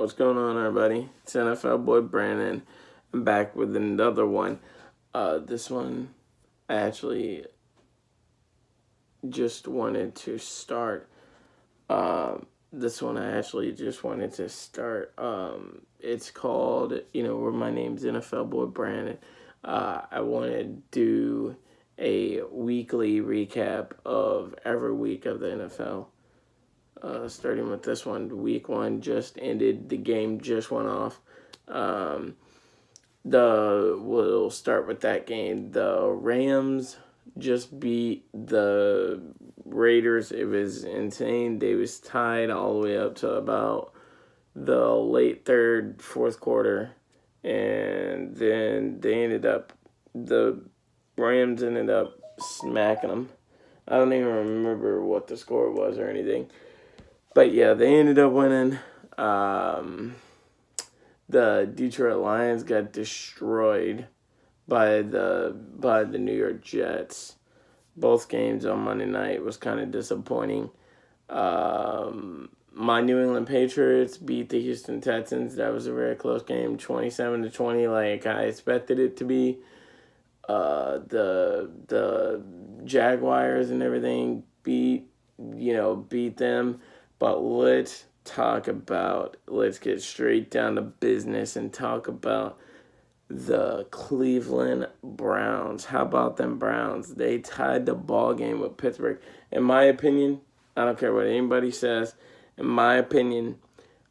What's going on, everybody? It's NFL boy Brandon. I'm back with another one. This one I actually just wanted to start. This one I actually just wanted to start. It's called, where my name's NFL boy Brandon. I want to do a weekly recap of every week of the NFL. Starting with this one, week 1 just ended. The game just went off. We'll start with that game. The Rams just beat the Raiders. It was insane. They was tied all the way up to about the late third, fourth quarter, and then the Rams ended up smacking them. I don't even remember what the score was or anything. But yeah, they ended up winning. The Detroit Lions got destroyed by the New York Jets. Both games on Monday night was kind of disappointing. My New England Patriots beat the Houston Texans. That was a very close game, 27-20, like I expected it to be. The Jaguars and everything beat them. But let's get straight down to business and talk about the Cleveland Browns. How about them Browns? They tied the ball game with Pittsburgh. In my opinion, I don't care what anybody says. In my opinion,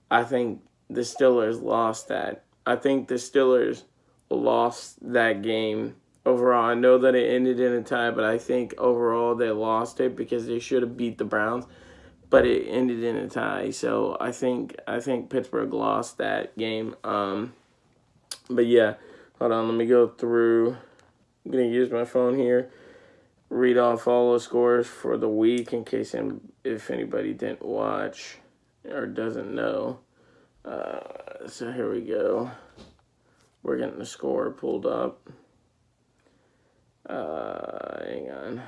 I think the Steelers lost that. I think the Steelers lost that game overall. I know that it ended in a tie, but I think overall they lost it because they should have beat the Browns. But it ended in a tie, so I think Pittsburgh lost that game. But yeah, hold on, let me go through. I'm gonna use my phone here, read off all the scores for the week in case if anybody didn't watch or doesn't know. So here we go. We're getting the score pulled up. Hang on.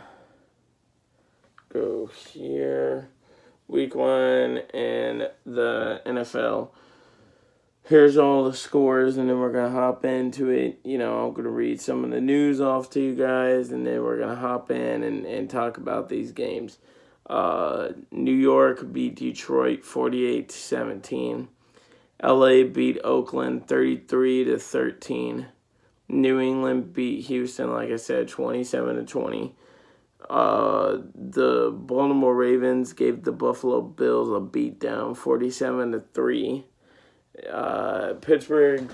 Go here. Week 1 in the NFL. Here's all the scores, and then we're going to hop into it. I'm going to read some of the news off to you guys, and then we're going to hop in and talk about these games. New York beat Detroit 48-17. LA beat Oakland 33-13. New England beat Houston, like I said, 27-20. The Baltimore Ravens gave the Buffalo Bills a beatdown, 47-3. Pittsburgh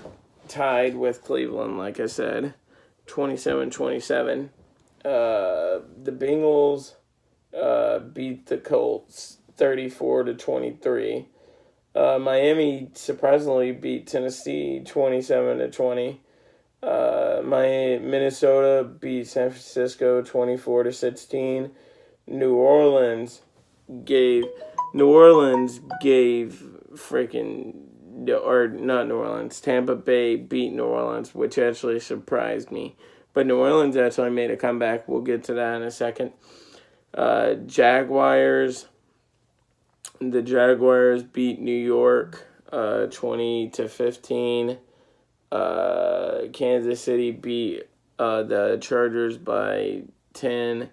tied with Cleveland, like I said, 27-27. The Bengals beat the Colts 34-23. Miami surprisingly beat Tennessee 27-20. Minnesota beat San Francisco 24-16. Tampa Bay beat New Orleans, which actually surprised me. But New Orleans actually made a comeback. We'll get to that in a second. The Jaguars beat New York 20-15. Kansas City beat the Chargers by 10.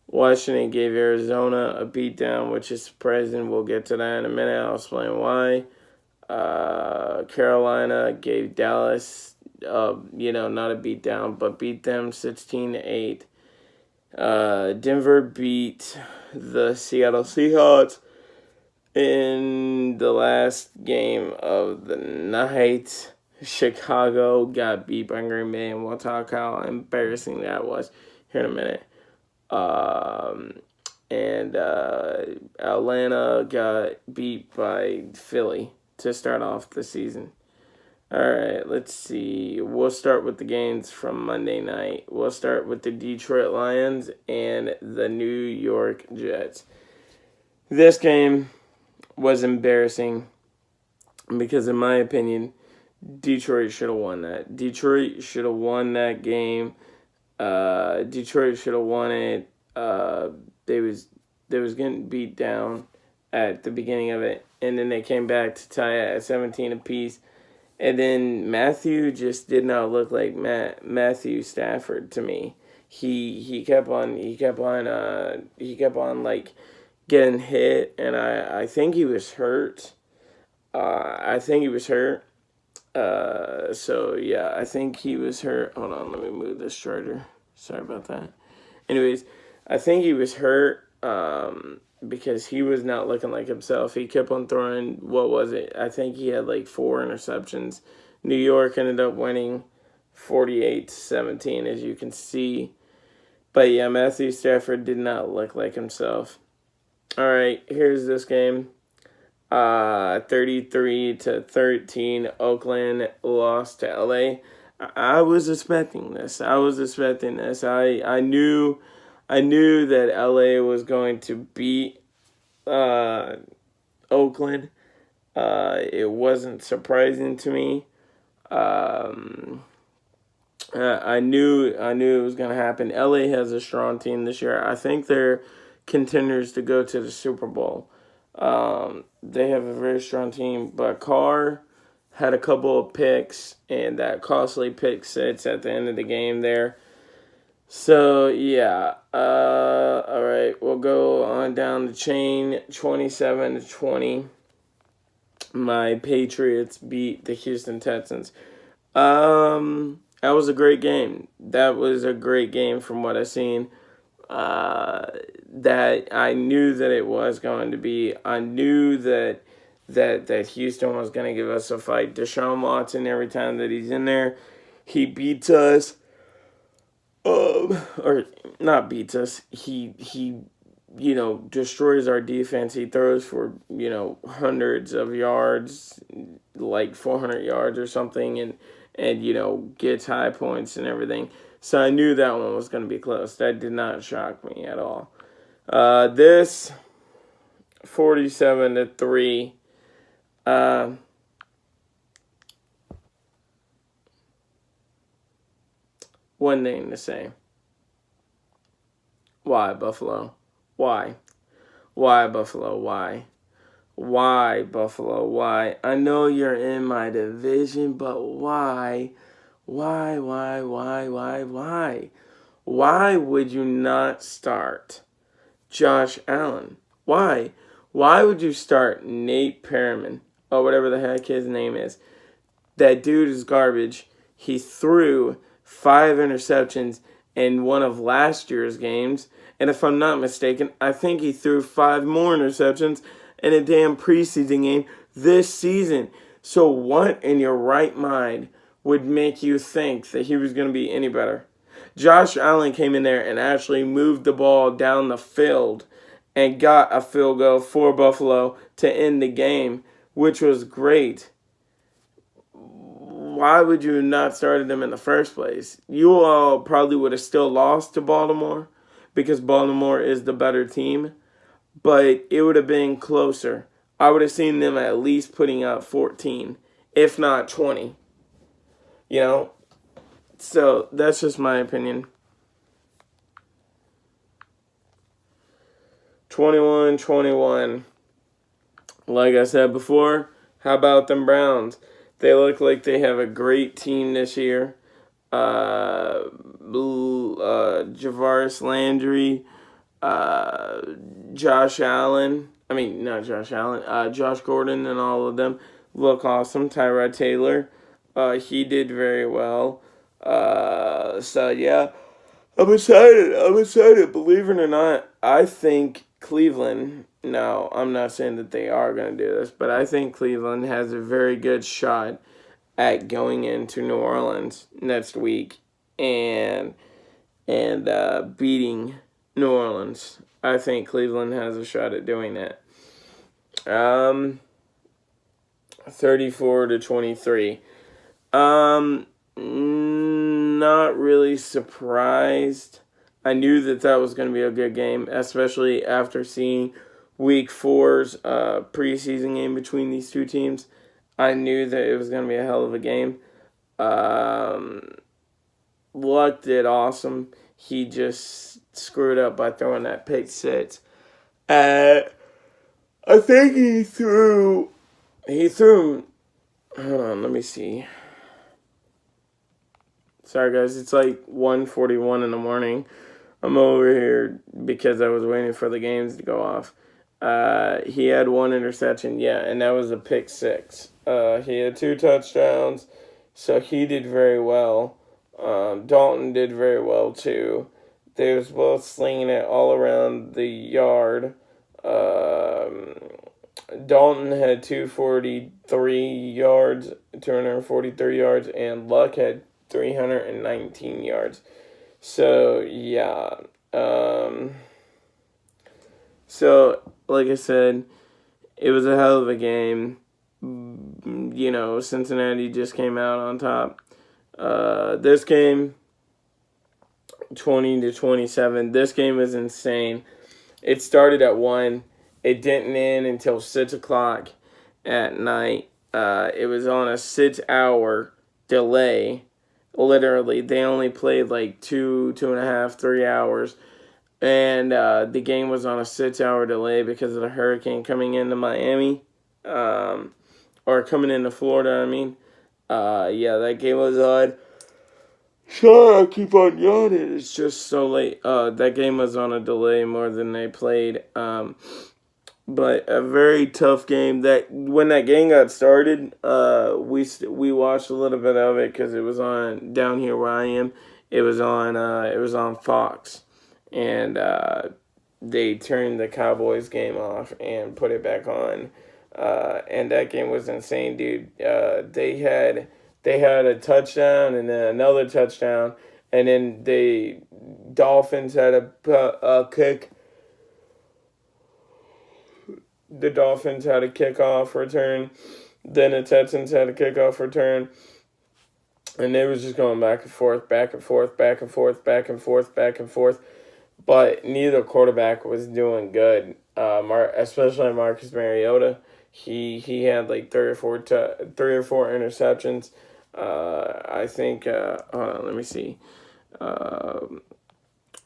Washington gave Arizona a beatdown, which is surprising. We'll get to that in a minute. I'll explain why. Carolina gave Dallas, not a beatdown, but beat them 16-8. Denver beat the Seattle Seahawks in the last game of the night. Chicago got beat by Green Bay, and we'll talk how embarrassing that was here in a minute. And Atlanta got beat by Philly to start off the season. All right, let's see. We'll start with the games from Monday night. We'll start with the Detroit Lions and the New York Jets. This game was embarrassing because, in my opinion, Detroit should have won that. Detroit should have won that game. Detroit should have won it. They was getting beat down at the beginning of it, and then they came back to tie it at 17 apiece. And then Matthew just did not look like Matthew Stafford to me. He kept on like getting hit, and I think he was hurt. I think he was hurt. So yeah, I think he was hurt. Hold on, let me move this charger. Sorry about that. Anyways, I think he was hurt because he was not looking like himself. He kept on throwing, what was it? I think he had like 4 interceptions. New York ended up winning 48-17, as you can see. But yeah, Matthew Stafford did not look like himself. All right, here's this game. 33-13, Oakland lost to LA. I was expecting this. I knew that LA was going to beat Oakland. It wasn't surprising to me. I knew it was going to happen. LA has a strong team this year. I think they're contenders to go to the Super Bowl. They have a very strong team, but Carr had a couple of picks, and that costly pick six at the end of the game there. So, yeah. All right, we'll go on down the chain, 27-20. My Patriots beat the Houston Texans. That was a great game. That was a great game from what I've seen. That I knew that it was going to be. I knew that Houston was going to give us a fight. Deshaun Watson, every time that he's in there, he beats us. Or not beats us. He destroys our defense. He throws for, hundreds of yards, like 400 yards or something, and gets high points and everything. So I knew that one was going to be close. That did not shock me at all. This 47-3. One thing to say. Why, Buffalo? Why? Why, Buffalo? Why? Why, Buffalo? Why? I know you're in my division, but why? Why? Why would you not start Josh Allen? Why? Why would you start Nate Perriman? Or whatever the heck his name is. That dude is garbage. He threw 5 interceptions in one of last year's games. And if I'm not mistaken, I think he threw 5 more interceptions in a damn preseason game this season. So what in your right mind would make you think that he was going to be any better? Josh Allen came in there and actually moved the ball down the field and got a field goal for Buffalo to end the game, which was great. Why would you not started him in the first place? You all probably would have still lost to Baltimore because Baltimore is the better team, but it would have been closer. I would have seen them at least putting up 14, if not 20. So that's just my opinion. 21-21. Like I said before, how about them Browns? They look like they have a great team this year. Javaris Landry, Josh Allen. I mean, not Josh Allen. Josh Gordon and all of them look awesome. Tyrod Taylor, he did very well. So yeah, I'm excited. Believe it or not, I think Cleveland. No, I'm not saying that they are going to do this, but I think Cleveland has a very good shot at going into New Orleans next week and beating New Orleans. I think Cleveland has a shot at doing that. 34-23. Not really surprised. I knew that was going to be a good game, especially after seeing Week 4's preseason game between these two teams. I knew that it was going to be a hell of a game. Luck did awesome. He just screwed up by throwing that pick six at I think he threw, hold on, let me see. Sorry guys, it's like 1:41 in the morning. I'm over here because I was waiting for the games to go off. He had one interception, yeah, and that was a pick six. He had two touchdowns, so he did very well. Dalton did very well too. They was both slinging it all around the yard. Um, Dalton had 243 yards, 243 yards, and Luck had 319 yards. So yeah. Um, so like I said, it was a hell of a game. You know, Cincinnati just came out on top. This game, 20-27. This game was insane. It started at 1. It didn't end until 6 o'clock at night. It was on a 6 hour delay. Literally, they only played like 2.5, 3 hours. And the game was on a 6 hour delay because of the hurricane coming into Miami. Or coming into Florida, I mean. Yeah, that game was on. Sorry, I keep on yawning. It's just so late. That game was on a delay more than they played. But a very tough game. That when that game got started, we watched a little bit of it because it was on down here where I am. It was on Fox, and they turned the Cowboys game off and put it back on. And that game was insane, dude. They had a touchdown and then another touchdown, and then the Dolphins had a kick. The Dolphins had a kickoff return. Then the Texans had a kickoff return. And they was just going back and forth, back and forth, back and forth, back and forth, back and forth. But neither quarterback was doing good. Especially Marcus Mariota. He had like three or four interceptions. I think. Hold on, let me see. Or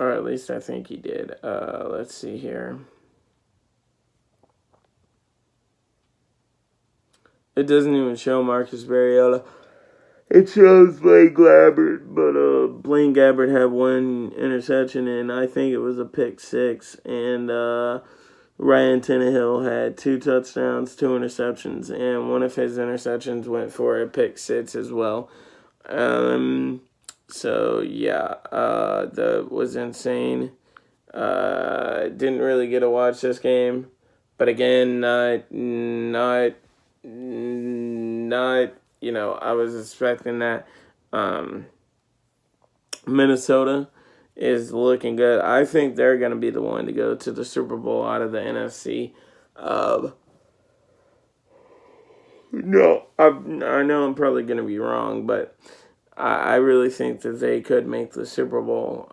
at least I think he did. Let's see here. It doesn't even show Marcus Mariota. It shows Blaine Gabbert, but Blaine Gabbert had one interception, and I think it was a pick six. And Ryan Tannehill had two touchdowns, two interceptions, and one of his interceptions went for a pick six as well. So yeah, that was insane. Didn't really get to watch this game, but again, not I was expecting that. Minnesota is looking good. I think they're going to be the one to go to the Super Bowl out of the NFC. No, I know I'm probably going to be wrong, but I really think that they could make the Super Bowl.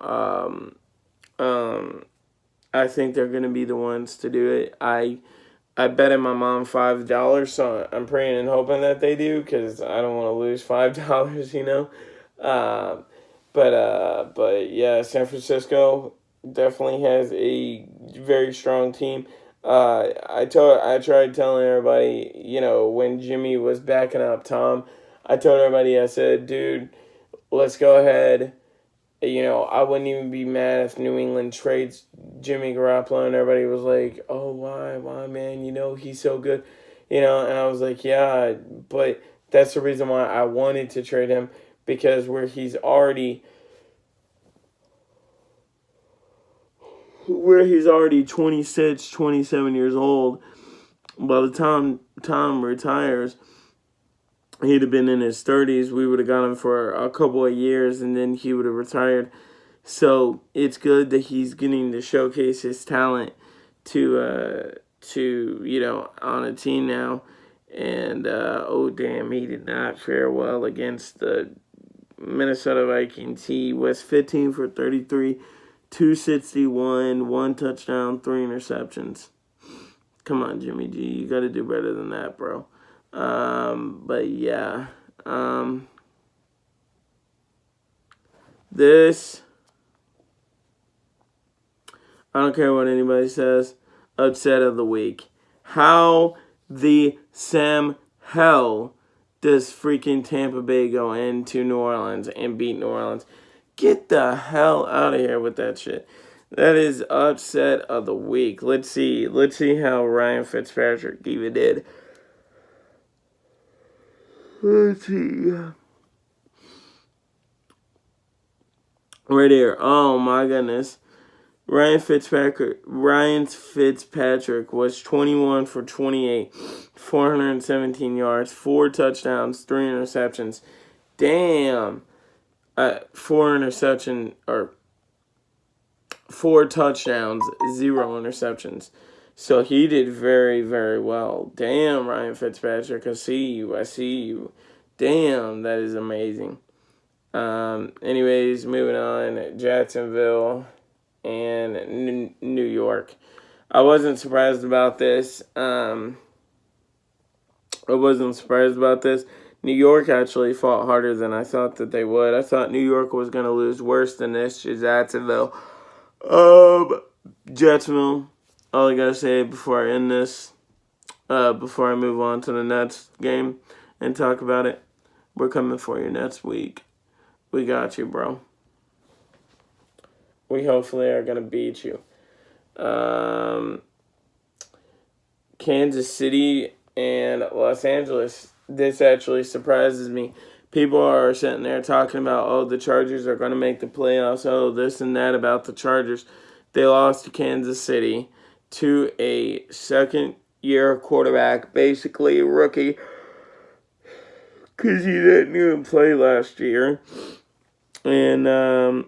I think they're going to be the ones to do it. I betted my mom $5, so I'm praying and hoping that they do because I don't want to lose $5, Um, but yeah, San Francisco definitely has a very strong team. I tried telling everybody, when Jimmy was backing up Tom, I told everybody, I said, dude, let's go ahead. I wouldn't even be mad if New England trades Jimmy Garoppolo, and everybody was like, "Oh, why, man? He's so good." And I was like, "Yeah, but that's the reason why I wanted to trade him because where he's already 26, 27 years old. By the time Tom retires, he'd have been in his 30s. We would have got him for a couple of years, and then he would have retired. So it's good that he's getting to showcase his talent to on a team now. And oh damn, he did not fare well against the Minnesota Vikings. He was 15 for 33, 261, one touchdown, three interceptions. Come on, Jimmy G, you got to do better than that, bro. But yeah, this, I don't care what anybody says, upset of the week. How the Sam hell does freaking Tampa Bay go into New Orleans and beat New Orleans? Get the hell out of here with that shit. That is upset of the week. Let's see how Ryan Fitzpatrick even did. Let's see. Right here. Oh my goodness. Ryan Fitzpatrick was 21 for 28, 417 yards, 4 touchdowns, 3 interceptions. Damn. 4 touchdowns, 0 interceptions. So he did very, very well. Damn, Ryan Fitzpatrick, I see you. Damn, that is amazing. Anyways, moving on. Jacksonville and New York. I wasn't surprised about this. New York actually fought harder than I thought that they would. I thought New York was going to lose worse than this to Jacksonville. Jacksonville, all I got to say before I end this, before I move on to the Nets game and talk about it, we're coming for you next week. We got you, bro. We hopefully are going to beat you. Kansas City and Los Angeles. This actually surprises me. People are sitting there talking about, oh, the Chargers are going to make the playoffs. Oh, this and that about the Chargers. They lost to Kansas City to a second-year quarterback, basically a rookie, because he didn't even play last year. And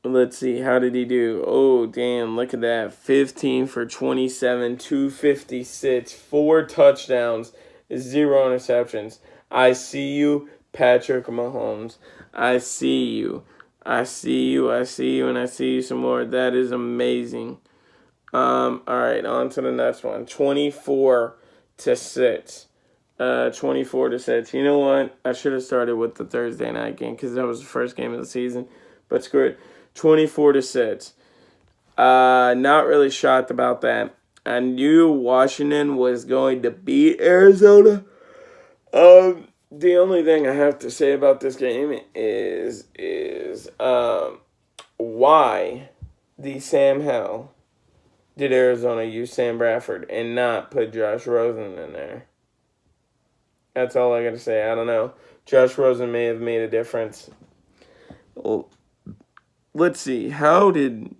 let's see, how did he do? Oh, damn, look at that. 15 for 27, 256, 4 touchdowns, 0 interceptions. I see you, Patrick Mahomes. I see you, and I see you some more. That is amazing. All right, on to the next one. 24-6. 24-6. You know what? I should have started with the Thursday night game because that was the first game of the season. But screw it. 24-6. Not really shocked about that. I knew Washington was going to beat Arizona. The only thing I have to say about this game is why the Sam Howell did Arizona use Sam Bradford and not put Josh Rosen in there. That's all I got to say. I don't know. Josh Rosen may have made a difference. Well, let's see. How did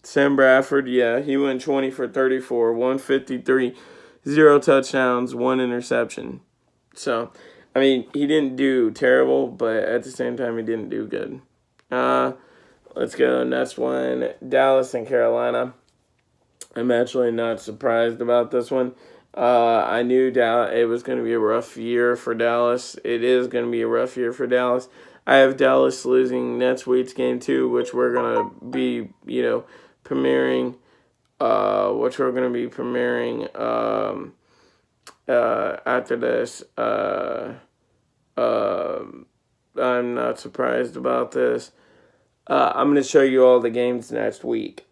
Sam Bradford? Yeah, he went 20 for 34, 153, 0 touchdowns, 1 interception. So, I mean, he didn't do terrible, but at the same time, he didn't do good. Let's go. Next one, Dallas and Carolina. I'm actually not surprised about this one. I knew it was going to be a rough year for Dallas. It is going to be a rough year for Dallas. I have Dallas losing next week's game too, which we're going to be, premiering. After this. I'm not surprised about this. I'm going to show you all the games next week.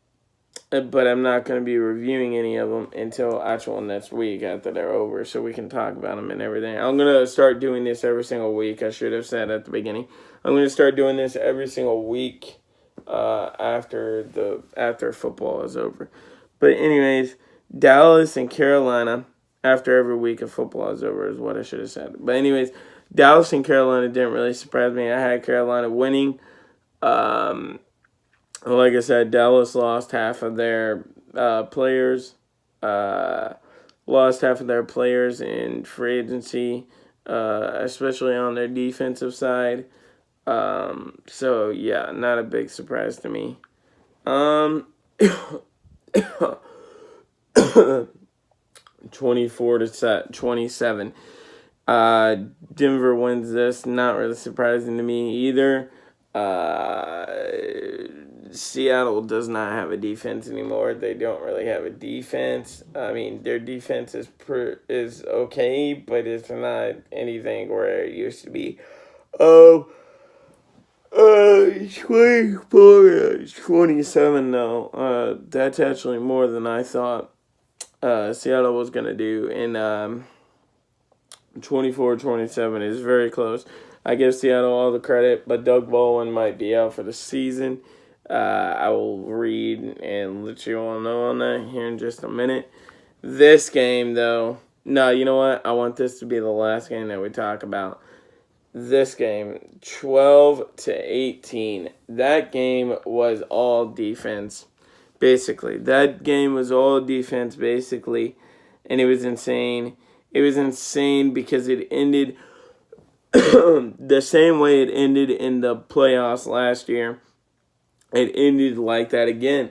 But I'm not going to be reviewing any of them until actual next week after they're over, so we can talk about them and everything. I'm going to start doing this every single week. I should have said at the beginning. I'm going to start doing this every single week after football is over. But anyways, Dallas and Carolina after every week of football is over is what I should have said. But anyways, Dallas and Carolina didn't really surprise me. I had Carolina winning. Like I said, Dallas lost half of their players. Lost half of their players in free agency, especially on their defensive side. So yeah, not a big surprise to me. 24-27. Denver wins this. Not really surprising to me either. Seattle does not have a defense anymore. They don't really have a defense. I mean, their defense is okay, but it's not anything where it used to be. 24-27 though. That's actually more than I thought Seattle was going to do. And 24-27 is very close. I give Seattle all the credit, but Doug Baldwin might be out for the season. I will read and let you all know on that here in just a minute. This game, though, no, you know what? I want this to be the last game that we talk about. This game, 12-18. That game was all defense, basically. That game was all defense, basically, and it was insane. It was insane because it ended the same way it ended in the playoffs last year. It ended like that again.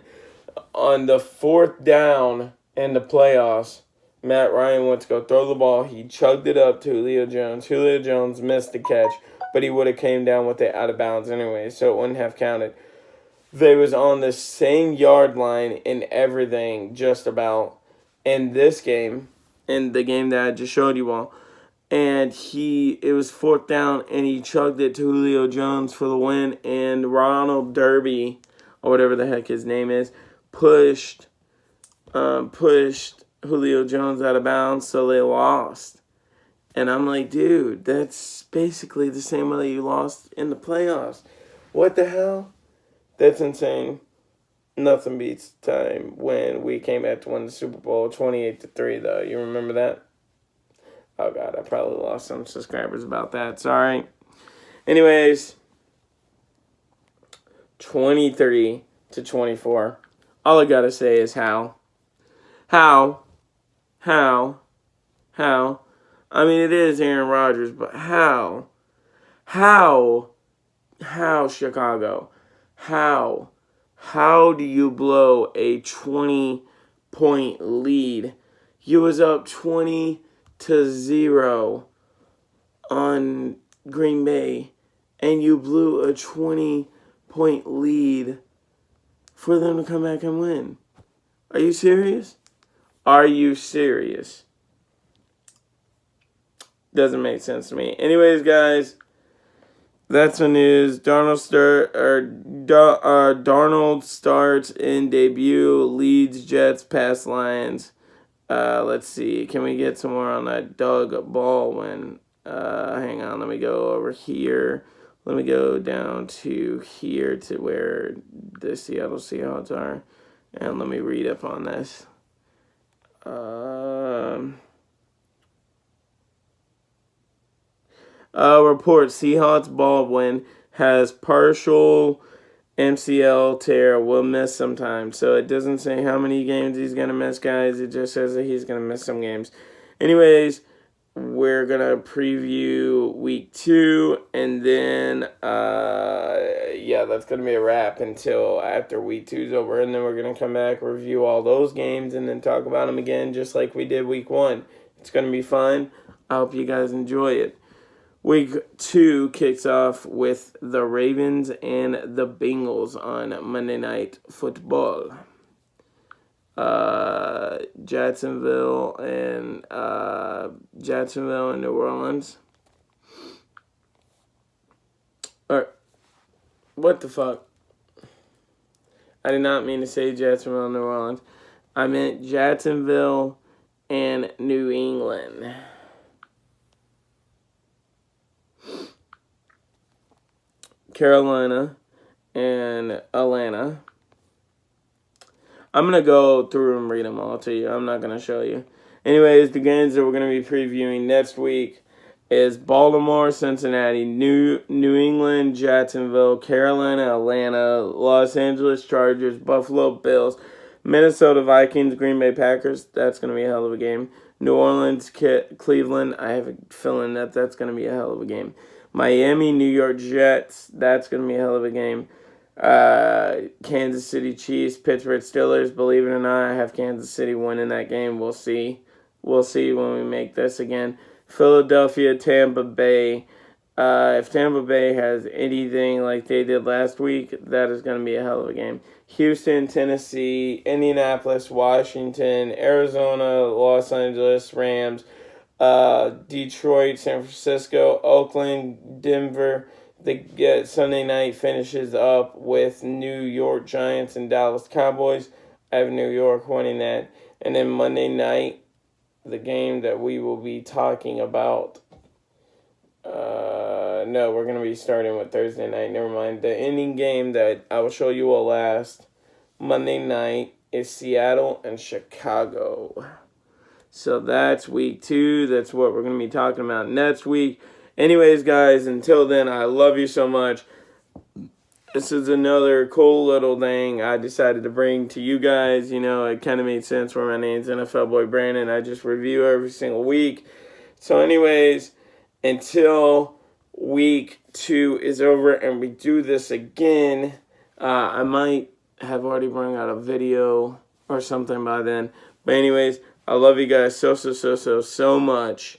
On the fourth down in the playoffs, Matt Ryan went to go throw the ball. He chugged it up to Julio Jones. Julio Jones missed the catch, but he would have came down with it out of bounds anyway, so it wouldn't have counted. They was on the same yard line in everything, just about, in this game, in the game that I just showed you all. And it was fourth down, and he chugged it to Julio Jones for the win, and Ronald Derby, or whatever the heck his name is, pushed Julio Jones out of bounds, so they lost. And I'm like, dude, that's basically the same way you lost in the playoffs. What the hell? That's insane. Nothing beats time when we came back to win the Super Bowl 28-3, though. You remember that? Oh, God, I probably lost some subscribers about that. Sorry. Anyways, 23-24. All I got to say is how. How? I mean, it is Aaron Rodgers, but how? How, Chicago? How do you blow a 20-point lead? You was up 20-0 on Green Bay, and you blew a 20-point lead for them to come back and win. Are you serious? Are you serious? Doesn't make sense to me. Anyways, guys, that's the news. Darnold starts in debut, leads Jets past Lions. Let's see. Can we get some more on that Doug Baldwin? Hang on. Let me go over here. Let me go down to here to where the Seattle Seahawks are. And let me read up on this. Report Seahawks Baldwin has partial MCL tear, will miss some time. So it doesn't say how many games he's going to miss, guys. It just says that he's going to miss some games. Anyways, we're going to preview week 2, and then, that's going to be a wrap until after week 2 is over, and then we're going to come back, review all those games, and then talk about them again just like we did week 1. It's going to be fun. I hope you guys enjoy it. Week 2 kicks off with the Ravens and the Bengals on Monday Night Football. Jacksonville and New Orleans. What the fuck? I did not mean to say Jacksonville and New Orleans. I meant Jacksonville and New England. Carolina and Atlanta. I'm going to go through and read them all to you. I'm not going to show you. Anyways, the games that we're going to be previewing next week is Baltimore, Cincinnati, New England, Jacksonville, Carolina, Atlanta, Los Angeles Chargers, Buffalo Bills, Minnesota Vikings, Green Bay Packers. That's going to be a hell of a game. New Orleans, Cleveland. I have a feeling that that's going to be a hell of a game. Miami, New York Jets. That's going to be a hell of a game. Kansas City Chiefs, Pittsburgh Steelers. Believe it or not, I have Kansas City winning that game. We'll see. We'll see when we make this again. Philadelphia, Tampa Bay. If Tampa Bay has anything like they did last week, that is going to be a hell of a game. Houston, Tennessee, Indianapolis, Washington, Arizona, Los Angeles Rams, Detroit, San Francisco, Oakland, Denver, The Sunday night finishes up with New York Giants and Dallas Cowboys. I have New York winning that. And then Monday night, the game that we will be talking about. No, we're going to be starting with Thursday night. Never mind. The ending game that I will show you all last Monday night is Seattle and Chicago. So that's week 2. That's what we're going to be talking about next week. Anyways, guys, until then, I love you so much. This is another cool little thing I decided to bring to you guys. You know, it kind of made sense where my name's NFL Boy Brandon. I just review every single week. So anyways, until week 2 is over and we do this again, I might have already brought out a video or something by then. But anyways, I love you guys so much.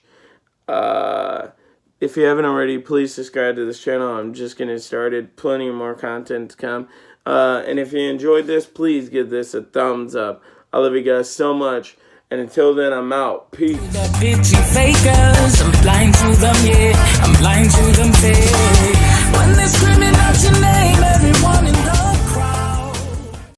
If you haven't already, please subscribe to this channel. I'm just getting started. Plenty more content to come. And if you enjoyed this, please give this a thumbs up. I love you guys so much. And until then, I'm out. Peace. The bitchy fakers, I'm blind to them, yeah. I'm blind to them,